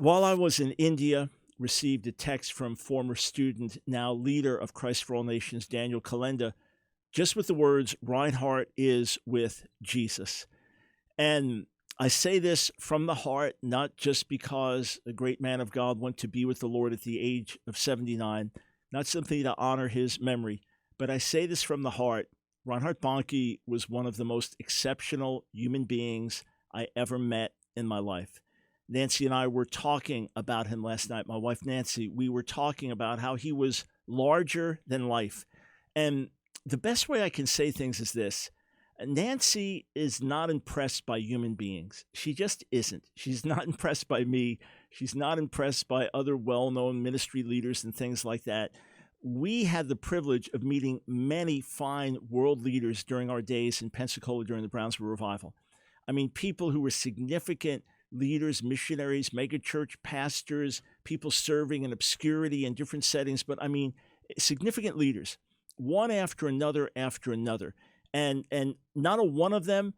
While I was in India, received a text from former student, now leader of Christ for All Nations, Daniel Kalenda, just with the words, Reinhard is with Jesus. And I say this from the heart, not just because a great man of God went to be with the Lord at the age of 79, not simply to honor his memory, but I say this from the heart. Reinhard Bonnke was one of the most exceptional human beings I ever met in my life. Nancy and I were talking about him last night. My wife, Nancy, we were talking about how he was larger than life. And the best way I can say things is this. Nancy is not impressed by human beings. She just isn't. She's not impressed by me. She's not impressed by other well-known ministry leaders and things like that. We had the privilege of meeting many fine world leaders during our days in Pensacola during the Brownsville Revival. I mean, people who were significant leaders, missionaries, megachurch pastors, people serving in obscurity in different settings, but I mean, significant leaders, one after another after another. And not a one of them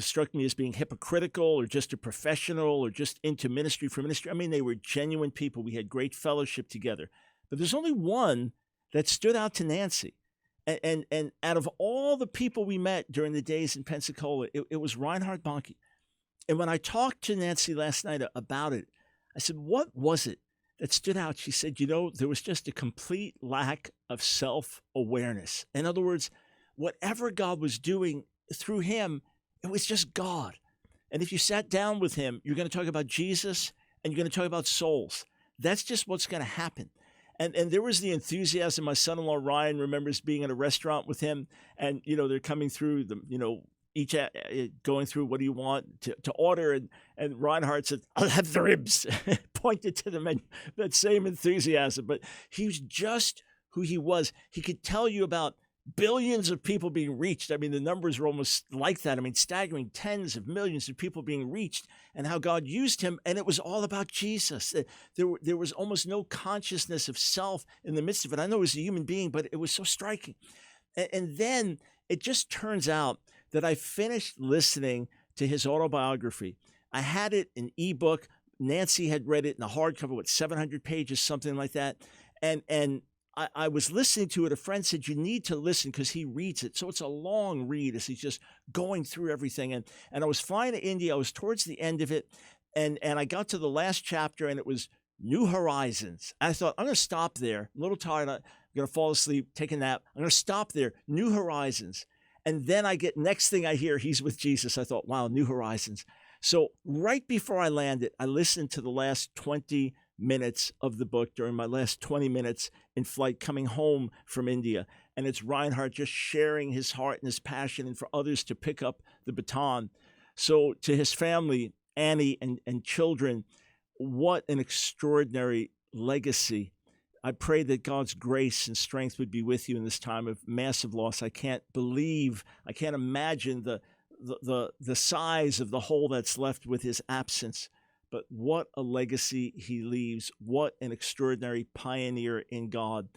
struck me as being hypocritical or just a professional or just into ministry for ministry. I mean, they were genuine people. We had great fellowship together. But there's only one that stood out to Nancy. And out of all the people we met during the days in Pensacola, it was Reinhard Bonnke. And when I talked to Nancy last night about it, I said, what was it that stood out? She said, there was just a complete lack of self-awareness. In other words, whatever God was doing through him, it was just God. And if you sat down with him, you're going to talk about Jesus and you're going to talk about souls. That's just what's going to happen. And there was the enthusiasm. My son-in-law, Ryan, remembers being in a restaurant with him and, they're coming through each going through, what do you want to order? And Reinhard said, I'll have the ribs, pointed to the menu, that same enthusiasm. But he was just who he was. He could tell you about billions of people being reached. I mean, the numbers were almost like that. I mean, staggering, tens of millions of people being reached and how God used him. And it was all about Jesus. There was almost no consciousness of self in the midst of it. I know he was a human being, but it was so striking. And then it just turns out that I finished listening to his autobiography. I had it in ebook. Nancy had read it in a hardcover, 700 pages, something like that. And I was listening to it. A friend said, you need to listen because he reads it. So it's a long read as he's just going through everything. And I was flying to India. I was towards the end of it. And I got to the last chapter and it was New Horizons. I thought, I'm going to stop there. I'm a little tired. I'm going to fall asleep, take a nap. I'm going to stop there. New Horizons. And then next thing I hear, he's with Jesus. I thought, wow, New Horizons. So right before I landed, I listened to the last 20 minutes of the book during my last 20 minutes in flight coming home from India. And it's Reinhard just sharing his heart and his passion and for others to pick up the baton. So to his family, Annie and children, what an extraordinary legacy. I pray that God's grace and strength would be with you in this time of massive loss. I can't imagine the size of the hole that's left with his absence. But what a legacy he leaves. What an extraordinary pioneer in God.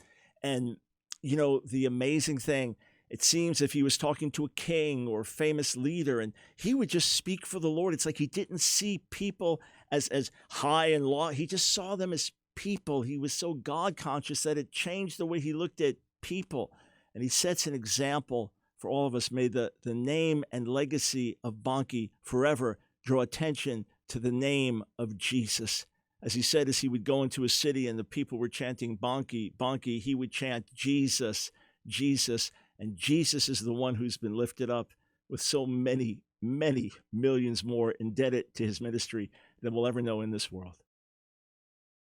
And, the amazing thing, it seems if he was talking to a king or a famous leader and he would just speak for the Lord. It's like he didn't see people as high and low. He just saw them as people. He was so God conscious that it changed the way he looked at people. And he sets an example for all of us. May the name and legacy of Bonnke forever draw attention to the name of Jesus. As he said, as he would go into a city and the people were chanting Bonnke, Bonnke, he would chant Jesus, Jesus. And Jesus is the one who's been lifted up with so many, many millions more indebted to his ministry than we'll ever know in this world.